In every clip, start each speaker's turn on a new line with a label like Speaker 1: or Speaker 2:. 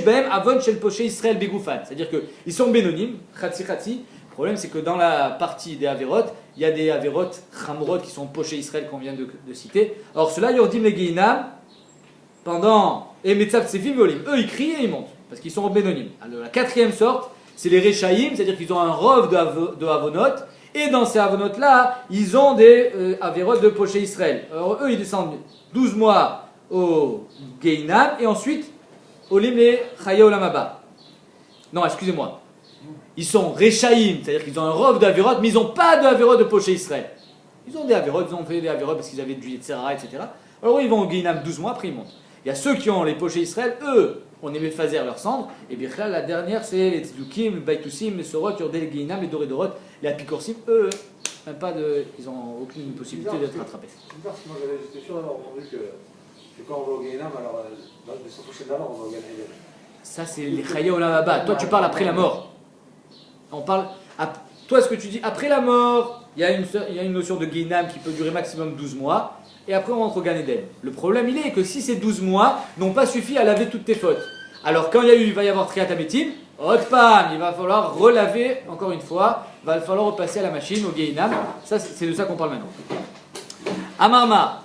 Speaker 1: Behem Avon Shel Poché Israël Begoufan. C'est-à-dire qu'ils sont bénonymes, Khatsi Khatsi. Le problème, c'est que dans la partie des Averot, il y a des Averot Chamorot qui sont Poché Israël qu'on vient de citer. Alors ceux-là, Yordim le Geinam, pendant. Et Metzav Tsefim Volim. Eux, ils crient et ils montent, parce qu'ils sont bénonymes. Alors la quatrième sorte, c'est les Rechaïm, c'est-à-dire qu'ils ont un rov de Avonot. Et dans ces Avonot-là, ils ont des Averot de Poché Israël. Alors eux, ils descendent 12 mois au Geinam et ensuite au Limé Chaya Olam Haba. Non, excusez-moi. Ils sont Rechaïm, c'est-à-dire qu'ils ont un rov d'Averot, mais ils n'ont pas de Averot de Poché Israël. Ils ont des Averot, ils ont fait des Averot parce qu'ils avaient du Yetzera, etc. Alors ils vont au Geinam 12 mois, après ils montent. Il y a ceux qui ont les Poché Israël, eux, on aimait faire leur cendre. Et bien là, la dernière, c'est les Tzdukim, les Baitousim, les Sorot, Yordé, les Geinam, les Doredorot, les Apikorsim, eux, même pas de, ils n'ont aucune possibilité d'être rattrapés.
Speaker 2: C'est bizarre, parce que moi j'étais sûr d'avoir entendu que quand on va au Geinam, alors dans le descente prochaine d'abord, on va au Gan Eden.
Speaker 1: Ça, c'est les Chaya Olam Haba. Toi, tu parles après la mort. On parle. Toi, ce que tu dis, après la mort, il y a une notion de Geinam qui peut durer maximum 12 mois. Et après, on rentre au Gan Eden. Le problème, il est que si ces 12 mois n'ont pas suffi à laver toutes tes fautes, alors quand il va y avoir Triat Ametim, hot pam, il va falloir relaver encore une fois, il va falloir repasser à la machine, au Geinam. Ça, c'est de ça qu'on parle maintenant. Amarma.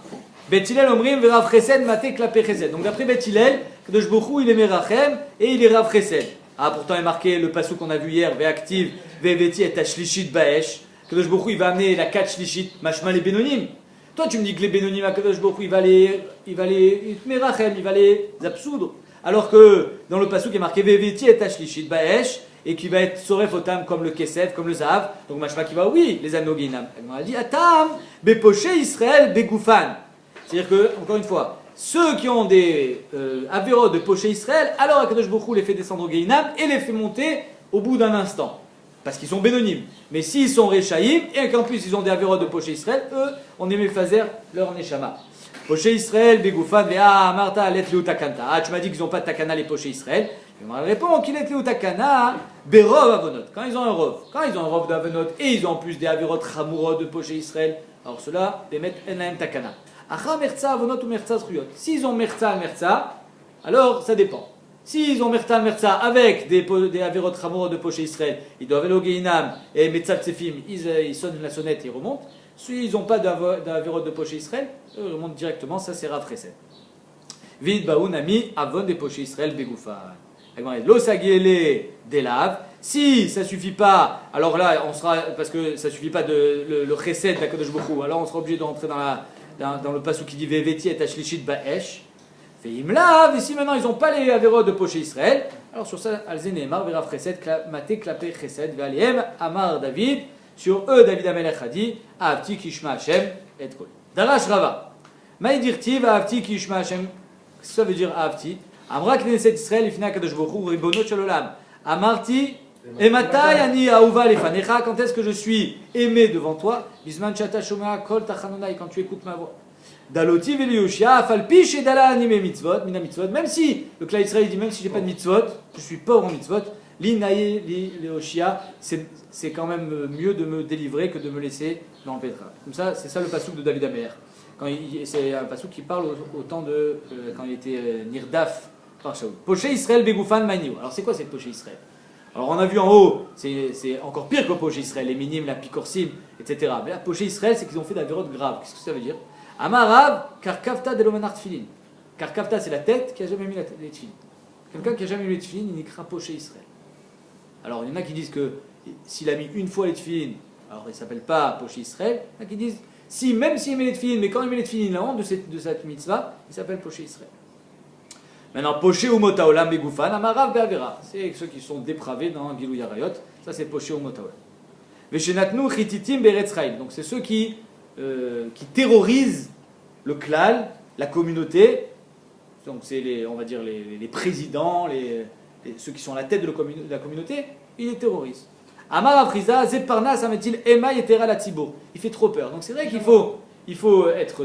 Speaker 1: Bet Hillel omrim verav chesed maté klapé chesed. Donc d'après Bet Hillel, Kadosh Baruch Hu, il est merachem et il est rav chesed. Ah, pourtant il est marqué le passou qu'on a vu hier, ve'activ ve'veti et tashlishit baesh. Kadosh Baruch Hu, il va amener la 4 shlishit, machma les bénonymes. Toi tu me dis que les bénonymes à Kadosh Baruch Hu, il va les merachem, il va les absoudre. Alors que dans le passou qui est marqué ve'veti et tashlishit baesh, et qui va être soref otam comme le kesef, comme le zahav, donc machma qui va, oui, les anneaux guinam. On a dit, atam, bepoché Israël begoufan. C'est-à-dire que, encore une fois, ceux qui ont des avérots de Poché Israël, alors Akadosh Baruch Hu les fait descendre au Geinam et les fait monter au bout d'un instant. Parce qu'ils sont bénonymes. Mais s'ils sont Rechaïm, et qu'en plus ils ont des avérots de Poché Israël, eux, on aimait faire leur Neshama. Poché Israël, Begoufan, Vea, Marta, Let Leu Takanta. Ah, tu m'as dit qu'ils n'ont pas de Takana les Poché Israël. Je me réponds qu'il est Leu Takana, Berov Avonot. Quand ils ont un rov, d'Avonot et ils ont en plus des avérots Chamurot de Poché Israël, alors ceux-là, les mettent Enaim Takana. S'ils ont merza, alors ça dépend. S'ils ont merza avec des averot chamorot de Poché Israël, ils doivent aller au Geinam et Metzav Tsefim, ils sonnent la sonnette et ils remontent. S'ils n'ont pas d'averot de Poché Israël, ils remontent directement, ça c'est Rav Chesed. Vid Baoun Ami Avon des Poché Israël Begoufan. L'osagele delav. Si ça suffit pas, alors là on sera, parce que ça suffit pas le Chesed d'Akadosh Baruch Hu, alors on sera obligé de rentrer dans le passou qui dit Veveti et Ashlishit Baesh. Fait Imlav, et si maintenant ils n'ont pas les avérots de Poché Israël, alors sur ça, Alzenemar, Verav Chesed, Maté Klapé Chesed, Valiem, Amar David, sur eux David Amelech a dit, Ahavti Kishma Hashem, et Kol. Darash Rava, Maïdirtiv, Ahavti Kishma Hashem, qu'est-ce que ça veut dire Ahavti? Amra Knesset Israël, Ifna Kadosh Baruch Hu, Ribonot Shalolam, Amarti, et matai ani aouva lefanecha, quand est-ce que je suis aimé devant toi? Bisman chata shomea kol tachanonai, quand tu écoutes ma voix. Daloti veliyoshia afalpi shedala anime mitzvot, mina mitzvot, même si, le Klal Israël dit, même si j'ai pas de mitzvot, je suis pauvre en mitzvot, l'inaye leoshia, c'est quand même mieux de me délivrer que de me laisser dans le pétrin. Comme ça, c'est ça le passouk de David Amer. C'est un passouk qui parle au temps de, quand il était nirdaf par Shaul. Poché Israël begoufan maniou. Alors c'est quoi cette Poché Israël? Alors on a vu en haut, c'est encore pire que Poché Israël, les minimes, la picorsim, etc. Mais la Poché Israël, c'est qu'ils ont fait d'avérotes graves. Qu'est-ce que ça veut dire? Amarav, karkavta delomanart tfilin. Karkavta, c'est la tête qui a jamais mis les tfilin. Quelqu'un qui a jamais mis les tfilin, il n'écrit Poché Israël. Alors il y en a qui disent que s'il a mis une fois les tfilin, alors il ne s'appelle pas Poché Israël. Il y en a qui disent, si même s'il met les tfilin, mais quand il met les tfilin, il a honte de cette mitzvah, il s'appelle Poché Israël. Maintenant, Poché ou Motaolam Begoufan, Amarav Beavera. C'est ceux qui sont dépravés dans Gilou Yarayot. Ça, c'est Poché ou Motaolam. Veshenatnu Chititim Beretzraïm. Donc, c'est ceux qui terrorisent le klal, la communauté. Donc, c'est on va dire les présidents, ceux qui sont à la tête de la communauté. Ils les terrorisent. Amarav Friza, Zeparna, Sametil, Ema Yetera Latibo. Il fait trop peur. Donc, c'est vrai qu'il faut être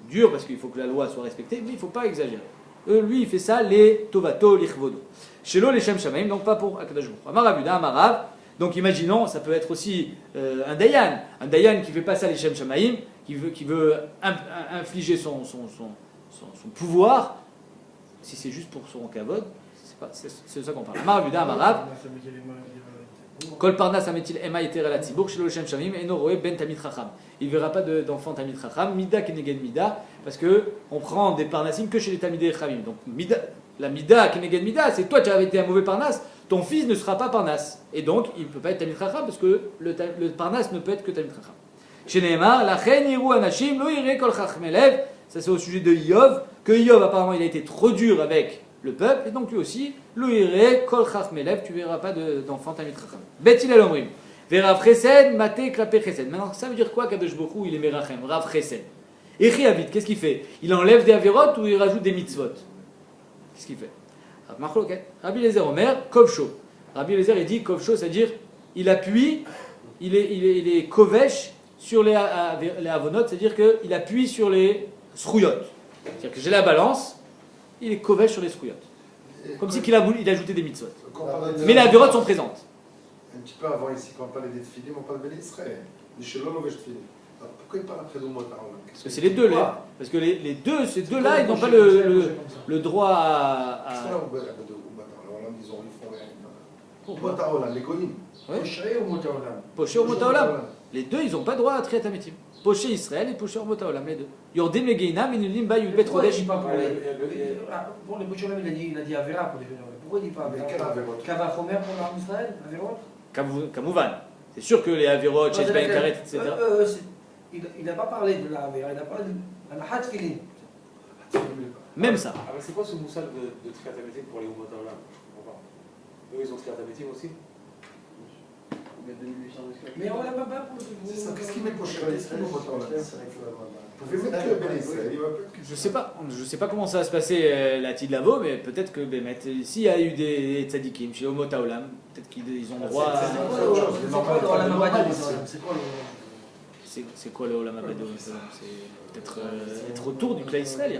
Speaker 1: dur parce qu'il faut que la loi soit respectée, mais il ne faut pas exagérer. Lui, il fait ça, les tovato, lichvodo. Chez l'eau, les shem shamaim, donc pas pour Akadosh Baruch Hu. Amar Abuda, Amarav. Donc imaginons, ça peut être aussi un dayan qui fait pas ça les shem shamaim, qui veut infliger son pouvoir. Si c'est juste pour son kavod, c'est C'est de ça qu'on parle. Amar Abuda, Amarav. Kol parnas ametil ema yeter la tzibour shelo shem shamim eno roe ben tamid chacham. Il ne verra pas d'enfant tamid chacham, mida keneged mida, parce que on prend des parnasim que chez les tamidei chachamim. Donc la mida keneged mida, c'est toi tu avais été un mauvais parnas, ton fils ne sera pas parnas, et donc il ne peut pas être tamid chacham parce que le parnas ne peut être que tamid chacham. Chez Nehemar, la chen yiru anashim lo yire kol chachmelev. Ça c'est au sujet de Yov, que Yov apparemment il a été trop dur avec le peuple, et donc lui aussi, Louire, Kol Chachmelev, tu ne verras pas d'enfant Tamid Chacham. Betil el Omrim, Verav Chesed, Mate Klapé Chesed. Maintenant, ça veut dire quoi Kadosh Bokhu, il est Merachem, Rav Chesed. Et Chiavit, qu'est-ce qu'il fait? Il enlève des Averot ou il rajoute des mitzvot? Qu'est-ce qu'il fait? Rabbi Eliezer Omer, Kovsho. Rabbi Eliezer, il dit Kovsho, c'est-à-dire, il appuie, il est Kovesh sur les Avonot, c'est-à-dire qu'il appuie sur les Srouyot. C'est-à-dire que j'ai la balance, il est kovesh sur les srouillottes. Comme si il ajoutait des mitzvot. Mais les avérotes sont présentes.
Speaker 3: Un petit peu avant ici, quand on parlait des tefillim, on parle de l'Israël. Pourquoi il parle après de moi?
Speaker 1: Parce que c'est les deux là. Parce que ces deux-là, ils n'ont pas le droit à. Poché au Motaolam. Les deux, ils n'ont pas droit à Triat Hametim. Poché Israël et Poché au Motaolam, les deux. Yordim le Geinam, Inulim Ba Yulbet Rodesh.
Speaker 4: Pour les Boucholam, il a dit Avera pour les Boucholam. Pourquoi il dit pas Avera? Kava Chomer pour l'arme Israël, Averot?
Speaker 1: Kamouvan. C'est sûr que les Averot, Chesh Ben Karet, etc.
Speaker 4: Il n'a pas parlé de la Avera, il a parlé de la Had Filin.
Speaker 1: Même ça.
Speaker 2: Ah, c'est quoi ce moussal de Triat Hametim pour les Umotaolam? Eux, ils ont Triat Hametim aussi?
Speaker 4: Mais on l'a pas pour
Speaker 3: c'est ça, qu'est-ce qu'il met pour chez l'Israël au Motaolam? Vous pouvez mettre que Ben Israël.
Speaker 1: Je sais pas comment ça va se passer la Tidlavo, mais peut-être que s'il y a eu des tzadikim chez Homo Taolam, peut-être qu'ils ont droit à. C'est quoi le Olam Abado? C'est peut-être être autour du clan Israël,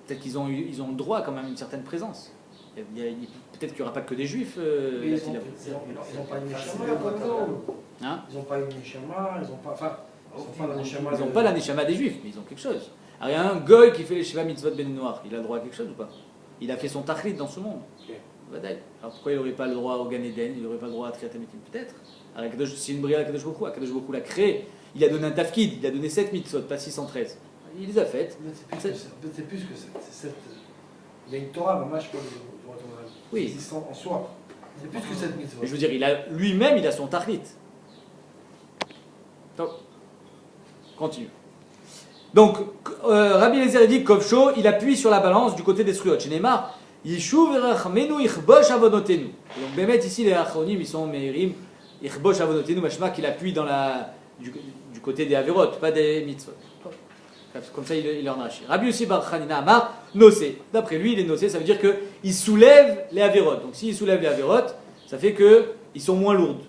Speaker 1: peut-être qu'ils ont le droit quand même à une certaine présence. Peut-être qu'il n'y aura pas que des juifs.
Speaker 4: Ils n'ont pas une neshama,
Speaker 1: hein?
Speaker 4: Ils n'ont pas une neshama, ils
Speaker 1: n'ont pas la neshama des juifs, mais ils ont quelque chose. Alors il y a un goy qui fait les Shiva Mitzvot Ben Noir, il a le droit à quelque chose ou pas? Il a fait son tachlit dans ce monde. Alors pourquoi il n'aurait pas le droit au Gan Eden? Il n'aurait pas le droit à Triat Hametim? Peut-être. C'est une bria à Kadosh Bokhu. Kadosh Bokhu l'a créé. Il a donné un tafkid, il a donné 7 mitzvot, pas 613. Il les a faites.
Speaker 4: C'est plus que cette. Il y a une Torah, mais moi je peux
Speaker 1: oui.
Speaker 4: Existant en soi. C'est plus que cette mitzvah.
Speaker 1: Je veux dire, lui-même, il a son tachlit. Donc, continue. Donc, Rabbi Eliezer dit Kovsho, il appuie sur la balance du côté des Sruyot. Chez Neymar, Yishuv erachmenu ichbosh avonotenu. Donc, Bémet, ici, les Achronim, ils sont Mehirim, ichbosh avonotenu, machma qu'il appuie du côté des Averot, pas des mitzvot. Comme ça, il est en arraché. Rabbi aussi Bar Chanina Amar, nocé. D'après lui, il est nocé, ça veut dire qu'il soulève les Averot. Donc, s'il soulève les Averot, ça fait qu'ils sont moins lourdes.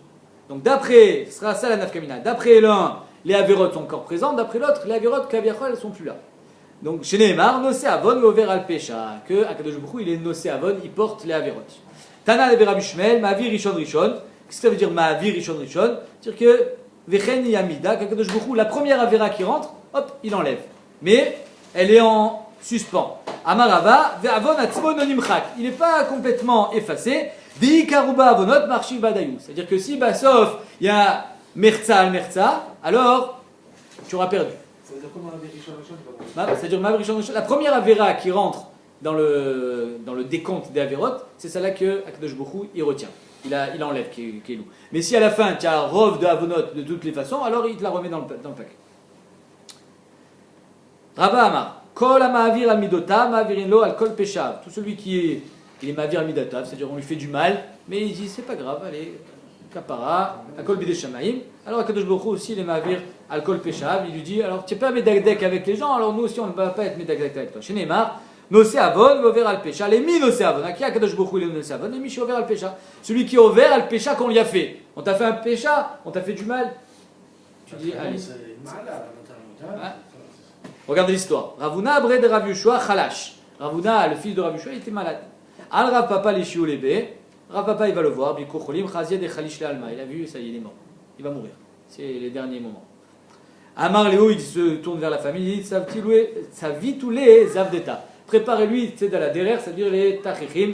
Speaker 1: Donc, d'après, ce sera ça la nafkamina. D'après l'un, les Averot sont encore présentes. D'après l'autre, les Averot, Kaviachol, elles ne sont plus là. Donc, chez Nehemar, nocé avon, l'over al pesha. Que Akadosh Bokhu, il est nocé avon, il porte les Averot. Tana le Rabbi Shmuel, Ma'avir Rishon Rishon. Qu'est-ce que ça veut dire Ma'avir Rishon Rishon? C'est-à-dire que Vechen Yamida, qu'Akadosh Bokhu, la première Avera qui rentre, hop, il enlève. Mais elle est en suspens. Amarava, Ve'avon atzmo nonimchak. Il n'est pas complètement effacé. Dei karuba avonot marchi badayou. C'est-à-dire que si, sauf, il y a merza al merza, alors tu auras perdu.
Speaker 2: Ça veut dire quoi Ma'avir Rishon Rishon?
Speaker 1: C'est-à-dire Ma'avir Rishon Rishon. La première Avera qui rentre dans le décompte des Averot, c'est celle-là que Akadosh Bokhu il retient. Il enlève qui est loup. Mais si à la fin tu as rov de avonot de toutes les façons, alors il te la remet dans le paquet. Rabba Amar, Kol Ma'avir al Midota, Ma'avirin lo al Kol Peshav. Tout celui qui est Ma'avir al Midotav, c'est-à-dire on lui fait du mal, mais il dit c'est pas grave, allez, Kapara, al Kol Bidei Shamayim. Alors Akadosh Bokhu aussi, il est Ma'avir al Kol Peshav, il lui dit alors tu n'es pas médagdek avec les gens, alors nous aussi on ne va pas être médagdek avec toi. Chez Neymar, Nosé Avon, Over al Pesha, les mi Nosé Avon, qui Akadosh Bokhu il est Nosé Avon, les mi Over al Pesha. Celui qui est Over al Pesha qu'on lui a fait. On t'a fait un Pesha, on t'a fait du mal. Tu dis allez. Regardez l'histoire. Ravuna abré de Rav Yoshua Chalash. Ravuna, le fils de Rav Yoshua, il était malade. Al Rav Papa les Shiolebe. Rav Papa il va le voir. Bikocholim Chazia de Chalish le Alma. Il a vu, ça y est, il est mort. Il va mourir. C'est les derniers moments. Amar Léo, il se tourne vers la famille. Il dit Savitoulé Zavdeta. préparez-lui, c'est de la derrière, c'est-à-dire les tachichim.